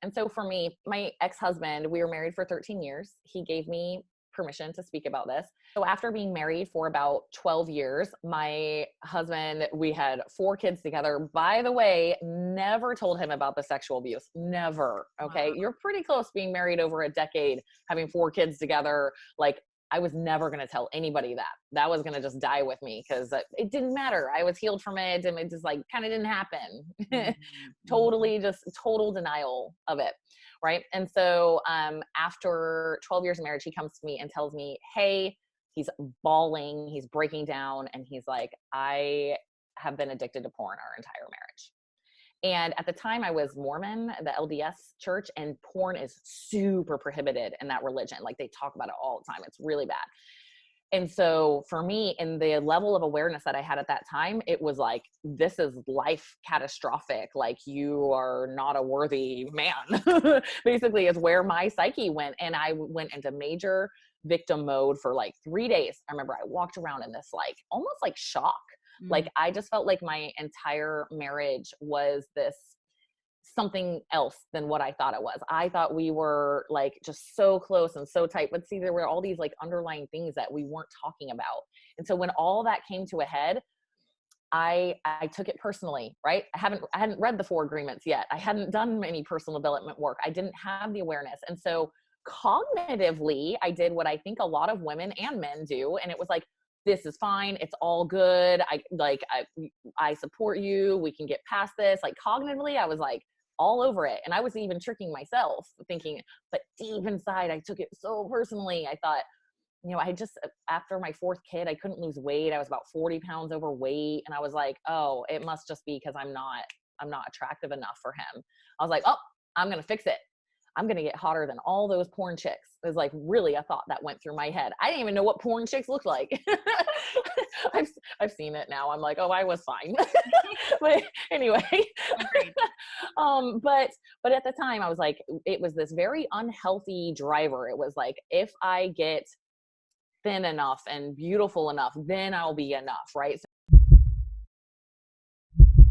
And so for me, my ex-husband, we were married for 13 years. He gave me permission to speak about this. So after being married for about 12 years, my husband, we had 4 kids together. By the way, never told him about the sexual abuse. Never. Okay. Wow. You're pretty close being married over a decade, having 4 kids together. Like, I was never going to tell anybody that. That was going to just die with me because it didn't matter. I was healed from it and it just like kind of didn't happen. Totally just total denial of it. Right. And so after 12 years of marriage, he comes to me and tells me, hey, he's bawling, he's breaking down. And he's like, I have been addicted to porn our entire marriage. And at the time I was Mormon, the LDS church, and porn is super prohibited in that religion. Like they talk about it all the time. It's really bad. And so for me, in the level of awareness that I had at that time, it was like, this is life catastrophic. Like you are not a worthy man, basically is where my psyche went. And I went into major victim mode for like 3 days. I remember I walked around in this like, almost like shock. Like I just felt like my entire marriage was this something else than what I thought it was. I thought we were like just so close and so tight, but see, there were all these like underlying things that we weren't talking about. And so when all that came to a head, I took it personally, right? I hadn't read the 4 agreements yet. I hadn't done any personal development work. I didn't have the awareness. And so cognitively, I did what I think a lot of women and men do. And it was like, this is fine. It's all good. I support you. We can get past this. Like cognitively, I was like all over it. And I was even tricking myself thinking, but deep inside, I took it so personally. I thought, I just, after my 4th kid, I couldn't lose weight. I was about 40 pounds overweight. And I was like, oh, it must just be because I'm not attractive enough for him. I was like, oh, I'm going to fix it. I'm going to get hotter than all those porn chicks. It was like really a thought that went through my head. I didn't even know what porn chicks looked like. I've seen it now. I'm like, oh, I was fine. But anyway, but at the time I was like, it was this very unhealthy driver. It was like, if I get thin enough and beautiful enough, then I'll be enough. Right.